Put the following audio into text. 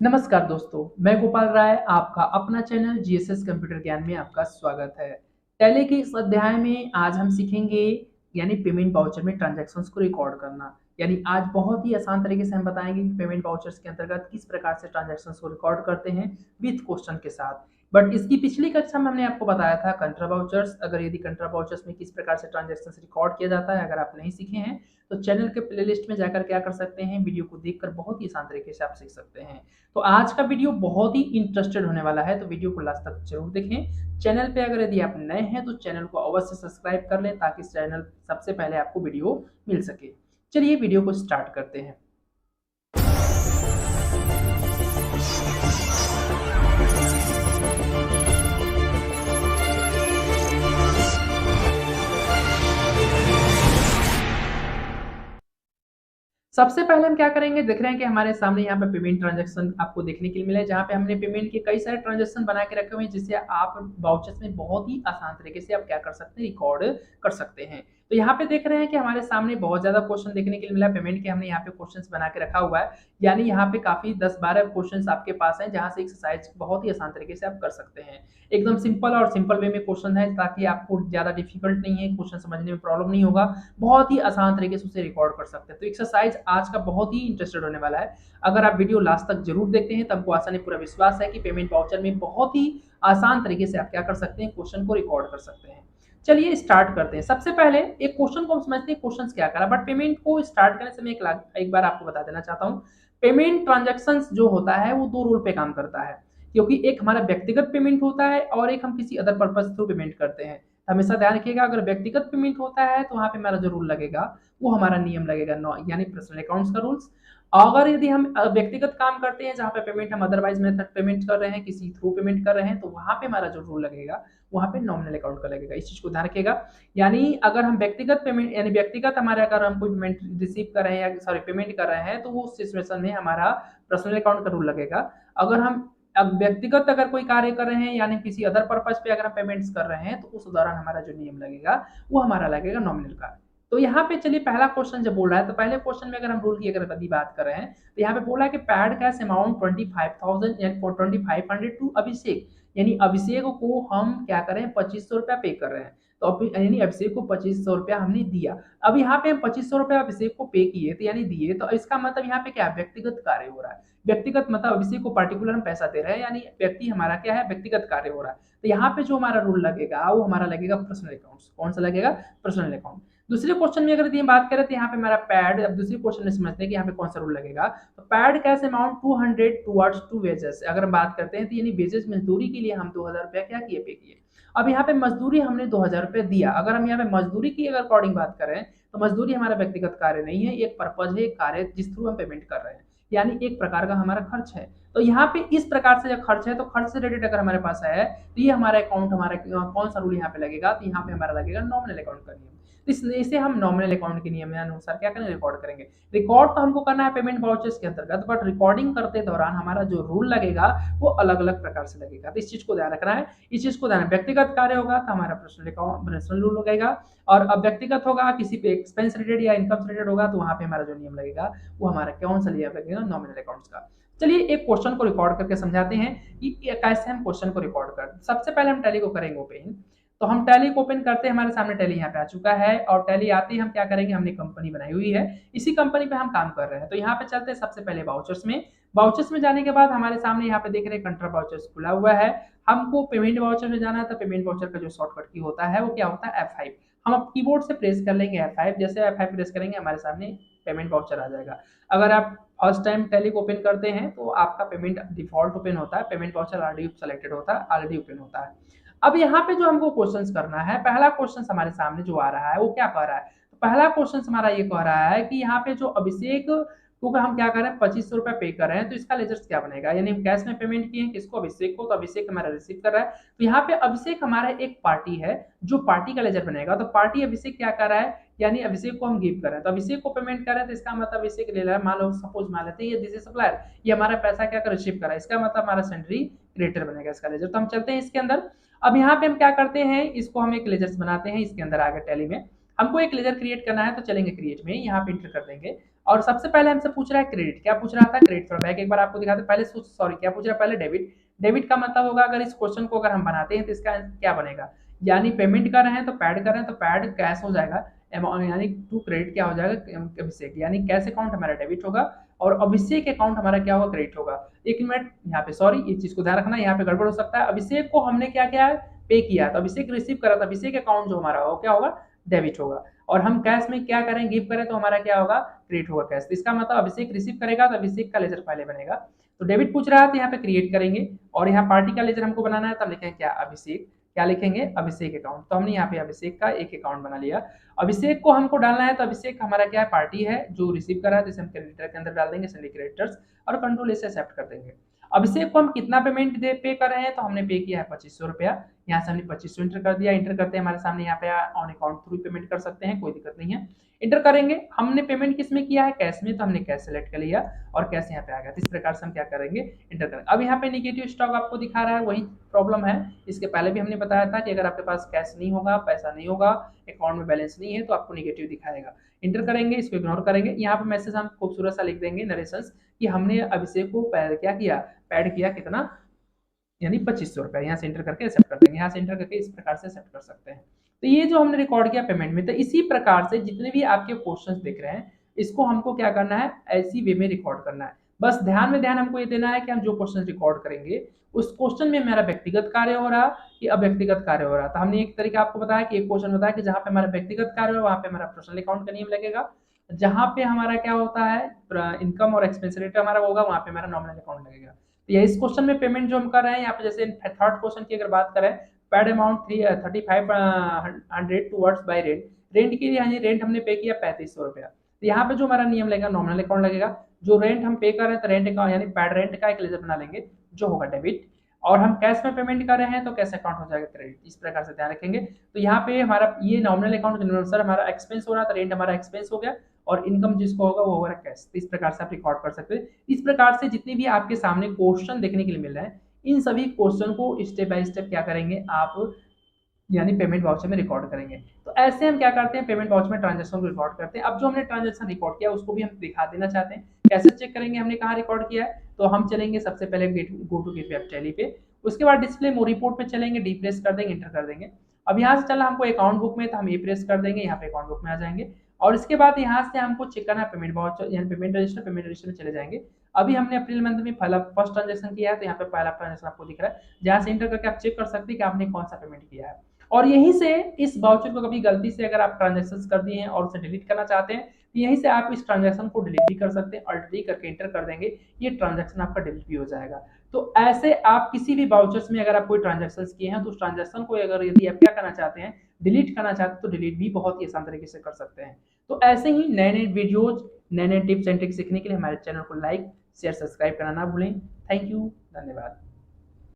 नमस्कार दोस्तों, मैं गोपाल राय आपका अपना चैनल जीएसएस कंप्यूटर ज्ञान में आपका स्वागत है। टैली के इस अध्याय में आज हम सीखेंगे यानी पेमेंट वाउचर में ट्रांजैक्शंस को रिकॉर्ड करना। यानी आज बहुत ही आसान तरीके से हम बताएंगे कि पेमेंट वाउचर्स के अंतर्गत किस प्रकार से ट्रांजैक्शंस को रिकॉर्ड करते हैं विथ क्वेश्चन के साथ। बट इसकी पिछली कक्षा में हमने आपको बताया था कंट्रा वाउचर्स, अगर यदि कंट्रा वाउचर्स में किस प्रकार से ट्रांजैक्शंस रिकॉर्ड किया जाता है, अगर आप नहीं सीखे हैं तो चैनल के प्लेलिस्ट में जाकर क्या कर सकते हैं, वीडियो को देखकर बहुत ही आसान तरीके से आप सीख सकते हैं। तो आज का वीडियो बहुत ही इंटरेस्टेड होने वाला है, तो वीडियो को लास्ट तक जरूर देखें। चैनल पे अगर यदि आप नए हैं तो चैनल को अवश्य सब्सक्राइब कर लें ताकि चैनल सबसे पहले आपको वीडियो मिल सके। चलिए वीडियो को स्टार्ट करते हैं। सबसे पहले हम क्या करेंगे, देख रहे हैं कि हमारे सामने यहाँ पे पेमेंट ट्रांजैक्शन आपको देखने के लिए मिला है, जहाँ पे हमने पेमेंट के कई सारे ट्रांजैक्शन बना के रखे हुए हैं जिससे आप वाउचर्स में बहुत ही आसान तरीके से आप क्या कर सकते हैं, रिकॉर्ड कर सकते हैं। तो यहाँ पे देख रहे हैं कि हमारे सामने बहुत ज्यादा क्वेश्चन देखने के लिए मिला पेमेंट के, हमने यहाँ पे क्वेश्चंस बना के रखा हुआ है। यानी यहाँ पे काफी 10-12 क्वेश्चंस आपके पास हैं जहाँ से एक्सरसाइज बहुत ही आसान तरीके से आप कर सकते हैं। एकदम सिंपल और सिंपल वे में क्वेश्चन है ताकि आपको ज्यादा डिफिकल्ट नहीं है, क्वेश्चन समझने में प्रॉब्लम नहीं होगा, बहुत ही आसान तरीके से उसे रिकॉर्ड कर सकते हैं। तो एक्सरसाइज आज का बहुत ही इंटरेस्टेड होने वाला है। अगर आप वीडियो लास्ट तक जरूर देखते हैं तो हमको आसानी पूरा विश्वास है कि पेमेंट वाउचर में बहुत ही आसान तरीके से आप क्या कर सकते हैं, क्वेश्चन को रिकॉर्ड कर सकते हैं। चलिए स्टार्ट करते हैं। सबसे पहले एक क्वेश्चन को हम समझते हैं, क्वेश्चन क्या करा, बट पेमेंट को स्टार्ट करने से मैं एक बार आपको बता देना चाहता हूँ। पेमेंट ट्रांजेक्शन जो होता है वो दो रूल पे काम करता है, क्योंकि एक हमारा व्यक्तिगत पेमेंट होता है और एक हम किसी अदर पर्पज थ्रू पेमेंट करते हैं। हमेशा ध्यान रखिएगा, अगर व्यक्तिगत पेमेंट होता है तो वहां पे हमारा जो रूल लगेगा वो हमारा नियम लगेगा, यानी पर्सनल अकाउंट्स का रूल्स। अगर यदि हम व्यक्तिगत काम करते हैं जहां पे पेमेंट हम अदरवाइज मेथड पेमेंट कर रहे हैं, किसी थ्रू पेमेंट कर रहे हैं, तो वहां पे हमारा जो रूल लगेगा वहां पे नॉमिनल अकाउंट का लगेगा। इस चीज को ध्यान रखिएगा। यानी अगर हम व्यक्तिगत पेमेंट यानी व्यक्तिगत हमारे अगर हम कोई पेमेंट रिसीव कर रहे हैं या सॉरी पेमेंट कर रहे हैं तो वो सिचुएशन में हमारा पर्सनल अकाउंट का रूल लगेगा। अगर हम अब व्यक्तिगत अगर कोई कार्य कर रहे हैं यानी किसी अदर पर्पज पे अगर हम पेमेंट्स कर रहे हैं तो उस दौरान हमारा जो नियम लगेगा वो हमारा लगेगा नॉमिनल का। तो यहाँ पे चलिए पहला क्वेश्चन जब बोल रहा है तो पहले क्वेश्चन में अगर हम रूल की अगर यदि बात कर रहे हैं तो यहाँ पे बोला है कि पैड कैश अमाउंट 25,000 यानी 2500 टू अभिषेक, यानी अभिषेक को हम क्या करें 2500 रुपया पे कर रहे हैं। तो यानी अभिषेक को 2500 रुपया हमने दिया। अब यहाँ पे हम 2500 रुपया अभिषेक को पे किए तो यानी दिए, तो इसका मतलब यहाँ पे क्या व्यक्तिगत कार्य हो रहा है। व्यक्तिगत मतलब अभिषेक को पार्टिकुलर हम पैसा दे रहे हैं, यानी व्यक्ति हमारा क्या है, व्यक्तिगत कार्य हो रहा है। तो यहाँ पे जो हमारा रूल लगेगा वो हमारा लगेगा पर्सनल अकाउंट। कौन सा लगेगा, पर्सनल अकाउंट। दूसरे क्वेश्चन में अगर बात करें तो यहाँ पे हमारा पैड, अब दूसरे क्वेश्चन में समझते हैं कि यहाँ पे कौन सा रूल लगेगा। तो paid cash amount 200 towards to wages, अगर हम बात करते हैं तो यानी वेजेस मजदूरी के लिए हम 2000 रुपया क्या किए, पे किए। अब यहाँ पे मजदूरी हमने 2000 रुपया दिया। अगर हम यहाँ पे मजदूरी की अगर अकॉर्डिंग बात करें तो मजदूरी हमारा व्यक्तिगत कार्य नहीं है, एक पर्पज है, एक कार्य जिस थ्रू हम पेमेंट कर रहे हैं, यानी एक प्रकार का हमारा खर्च है। तो यहाँ पे इस प्रकार से जब खर्च है तो खर्च से रिलेटेड अगर हमारे पास है तो ये हमारा अकाउंट, हमारा कौन सा रूल यहाँ पे लगेगा, तो यहाँ पे हमारा लगेगा नॉमिनल अकाउंट का नियम। इसे हम नॉमिनल अकाउंट के नियम अनुसार क्या करेंगे, रिकॉर्ड करेंगे। रिकॉर्ड तो हमको करना है पेमेंट वाउचर्स के अंतर्गत, बट रिकॉर्डिंग करते दौरान हमारा जो रूल लगेगा वो अलग अलग प्रकार से लगेगा। तो इस चीज को ध्यान रखना है। इस चीज को ध्यान, व्यक्तिगत कार्य होगा तो हमारा पर्सनल अकाउंट पर्सनल रूल लगेगा, और अब व्यक्तिगत होगा किसी पे एक्सपेंस रिलेटेड या इनकम रिलेटेड होगा तो वहां पे हमारा जो नियम लगेगा वो हमारा कौन सा नियम लगेगा, नॉमिनल अकाउंट्स का। चलिए एक क्वेश्चन को रिकॉर्ड करके समझाते हैं कि कैसे हम क्वेश्चन को रिकॉर्ड कर। सबसे पहले हम टैली को करेंगे ओपन। तो हम टैली को ओपन करते हैं, हमारे सामने टैली यहाँ पे आ चुका है, और टैली आते ही हम क्या करेंगे, हमने कंपनी बनाई हुई है, इसी कंपनी पे हम काम कर रहे हैं। तो यहाँ पे चलते हैं सबसे पहले वाउचर्स में। वाउचर्स में जाने के बाद हमारे सामने यहाँ पे देख रहे हैं कंट्रा वाउचर्स खुला हुआ है। हमको पेमेंट वाउचर में जाना है तो पेमेंट वाउचर का जो शॉर्टकट की होता है वो क्या होता है, F5। हम अब कीबोर्ड से प्रेस कर लेंगे F5, जैसे F5 प्रेस करेंगे हमारे सामने पेमेंट वाउचर आ जाएगा। अगर आप फर्स्ट टाइम टैली को ओपन करते हैं तो आपका पेमेंट डिफॉल्ट ओपन होता है, पेमेंट वाउचर ऑलरेडी सेलेक्टेड होता है, ऑलरेडी ओपन होता है। अब यहाँ पे जो हमको क्वेश्चंस करना है, पहला क्वेश्चन हमारे सामने जो आ रहा है वो क्या कह रहा है, तो पहला क्वेश्चन हमारा ये कह रहा है कि यहाँ पे जो अभिषेक को हम क्या कर रहे हैं 2500 रुपया पे कर रहे हैं, तो इसका लेजर्स क्या बनेगा, यानी हम कैश में पेमेंट किए हैं किसको, अभिषेक को, तो अभिषेक हमारा रिसीव कर रहा है। तो यहाँ पे अभिषेक हमारा एक पार्टी है, जो पार्टी का लेजर बनेगा, तो पार्टी अभिषेक क्या कर रहा है, यानी अभिषेक को हम गिव कर रहे हैं, तो अभिषेक को पेमेंट कर रहे हैं, तो इसका मतलब अभिषेक ले रहा है। मान लो सपोज मान लेते हैं ये दिस इज सप्लायर, ये हमारा पैसा क्या कर रिसीव कर रहा है, इसका मतलब हमारा सेंडरी क्रिएटर बनेगा इसका लेजर। तो हम चलते हैं इसके अंदर। अब यहाँ पे हम क्या करते हैं, इसको हम एक लेजर्स बनाते हैं इसके अंदर आगे टैली में। हमको एक लेजर क्रिएट करना है, तो चलेंगे क्रिएट में, यहाँ पे इंटर कर देंगे और सबसे पहले हमसे पूछ रहा है क्रेडिट। क्या पूछ रहा था? क्रेडिट। थोड़ा बैक एक बार आपको दिखाते, पहले सॉरी क्या पूछ रहा है, पहले डेबिट। डेबिट का मतलब होगा, अगर इस क्वेश्चन को अगर हम बनाते हैं तो इसका क्या बनेगा, यानी पेमेंट कर रहे हैं तो पैड कर रहे हैं तो पैड कैश हो जाएगा, यानी टू क्रेडिट क्या हो जाएगा, अभिषेक, यानी कैश अकाउंट हमारा डेबिट होगा और अभिषेक अकाउंट हमारा क्या होगा, क्रेडिट होगा। एक मिनट यहाँ पे, सॉरी इस चीज को ध्यान रखना, यहाँ पे गड़बड़ हो सकता है। अभिषेक को हमने क्या किया है, पे किया, तो अभिषेक रिसीव करा, तो अभिषेक अकाउंट जो हमारा हो क्या होगा, डेबिट होगा। और हम कैश में क्या करें, गिव करें, तो हमारा क्या होगा, क्रेडिट होगा कैश। तो इसका मतलब अभिषेक रिसीव करेगा तो अभिषेक का लेजर पहले बनेगा। तो डेबिट पूछ रहा है तो यहाँ पे क्रिएट करेंगे और यहाँ पार्टी का लेजर हमको बनाना है, तब लिखेंगे क्या, अभिषेक, क्या लिखेंगे, अभिषेक अकाउंट। तो हमने यहाँ पे अभिषेक का एक अकाउंट बना लिया। अभिषेक को हमको डालना है, तो अभिषेक हमारा क्या है, पार्टी है जो रिसीव कर रहा है, तो इसे हम क्रेडिटर के अंदर डाल देंगे, सभी क्रेडिटर्स, और कंट्रोल से एक्सेप्ट कर देंगे। अभिषेक को हम कितना पेमेंट दे पे कर रहे हैं, तो हमने पे किया है 2500 रुपया। यहाँ से हमने 2500 इंटर कर दिया। इंटर करते हैं, हमारे सामने यहाँ पे ऑन अकाउंट थ्रू पेमेंट कर सकते हैं, कोई दिक्कत नहीं है। इंटर करेंगे, हमने पेमेंट किस में किया है, कैश में, तो हमने कैश सेलेक्ट कर लिया और कैश यहाँ पे आ गया। तो इस प्रकार से हम क्या करेंगे, इंटर करेंगे। अब यहाँ पे निगेटिव स्टॉक आपको दिखा रहा है, वही प्रॉब्लम है। इसके पहले भी हमने बताया था कि अगर आपके पास कैश नहीं होगा, पैसा नहीं होगा, अकाउंट में बैलेंस नहीं है, तो आपको निगेटिव दिखाएगा। इंटर करेंगे, इसको इग्नोर करेंगे। यहाँ पे मैसेज हम खूबसूरत सा लिख देंगे, नरेशंस, कि हमने अभिषेक को क्या किया, पैड किया कितना, यानी 2500 रुपया। यहाँ से इंटर करके एक्सेप्ट कर देंगे, यहाँ से इंटर करके इस प्रकार से एक्सेप्ट कर सकते हैं। तो ये जो हमने रिकॉर्ड किया पेमेंट में, तो इसी प्रकार से जितने भी आपके क्वेश्चंस दिख रहे हैं, इसको हमको क्या करना है, ऐसी वे में रिकॉर्ड करना है। बस ध्यान में ध्यान हमको ये देना है कि हम जो क्वेश्चन रिकॉर्ड करेंगे उस क्वेश्चन में मेरा व्यक्तिगत कार्य हो रहा कि अव्यक्तिगत कार्य हो रहा। तो हमने एक तरीका आपको बताया कि एक क्वेश्चन बताया कि जहाँ पे हमारा व्यक्तिगत कार्य हो वहाँ पे हमारा पर्सनल अकाउंट का नियम लगेगा, जहाँ पे हमारा क्या होता है, इनकम और एक्सपेंस रेट हमारा होगा, वहाँ पे हमारा नॉमिनल अकाउंट लगेगा। तो ये इस क्वेश्चन में पेमेंट जो हम कर रहे हैं यहाँ पे, जैसे थर्ड क्वेश्चन की अगर बात करें, paid amount 3500 towards bye rent, rent के लिए यानी रेंट हमने पे किया 3500 रुपया। तो यहाँ पे जो हमारा नियम लगेगा, नॉमिनल अकाउंट लगेगा। जो रेंट हम पे कर रहे हैं, तो रेंट अकाउंट यानी पेड रेंट का एक लेजर बना लेंगे जो होगा डेबिट, और हम कैश में पेमेंट कर रहे हैं तो कैश अकाउंट हो जाएगा क्रेडिट। इस प्रकार से ध्यान रखेंगे। तो यहाँ पे हमारा ये नॉमिनल अकाउंट के अनुसार हमारा एक्सपेंस हो रहा था, रेंट हमारा एक्सपेंस हो गया और इनकम जिसको होगा वो होगा कैश। तो इस प्रकार से आप रिकॉर्ड कर सकते हैं। इस प्रकार से जितने भी आपके सामने क्वेश्चन देखने के लिए मिल रहे हैं, इन सभी क्वेश्चन को स्टेप बाय स्टेप क्या करेंगे आप, यानी पेमेंट वाउचर में रिकॉर्ड करेंगे। तो ऐसे हम क्या करते हैं, पेमेंट वाउचर में ट्रांजेक्शन को रिकॉर्ड करते हैं। अब जो हमने ट्रांजेक्शन रिकॉर्ड किया उसको भी हम दिखा देना चाहते हैं। कैसे चेक करेंगे हमने कहाँ रिकॉर्ड किया है, तो हम चलेंगे सबसे पहले गो टू गेटवे टैली पे, उसके बाद डिस्प्ले मोर रिपोर्ट पे चलेंगे, डी प्रेस कर देंगे, इंटर कर देंगे। अब यहाँ से चलना हमको अकाउंट बुक में, तो हम ए प्रेस कर देंगे, यहाँ पे अकाउंट बुक में आ जाएंगे। और इसके बाद यहाँ से हमको चेक करना है पेमेंट वाउचर, यानी पेमेंट रजिस्टर में चले जाएंगे। अभी हमने अप्रैल मंथ में पहला फर्स्ट ट्रांजेक्शन किया है, तो यहाँ पे पहला ट्रांजेक्शन आपको दिख रहा है, जहाँ से इंटर करके आप चेक कर सकते हैं कि आपने कौन सा पेमेंट किया है। और यहीं से इस वाउचर को कभी गलती से अगर आप ट्रांजेक्शन कर दिए हैं और उसे डिलीट करना चाहते हैं, तो यहीं से आप इस ट्रांजेक्शन को डिलीट भी कर सकते हैं, अल्ट डी करके इंटर कर देंगे, ये ट्रांजेक्शन आपका डिलीट भी हो जाएगा। तो ऐसे आप किसी भी वाउचर्स में अगर आप कोई ट्रांजेक्शन किए हैं, तो उस ट्रांजेक्शन को अगर यदि आप क्या करना चाहते हैं, डिलीट करना चाहते हैं, तो डिलीट भी बहुत ही आसान तरीके से कर सकते हैं। तो ऐसे ही नए नए वीडियोज, नए नए टिप्स एंड ट्रिक्स सीखने के लिए हमारे चैनल को लाइक शेयर सब्सक्राइब करना ना भूलें। थैंक यू, धन्यवाद।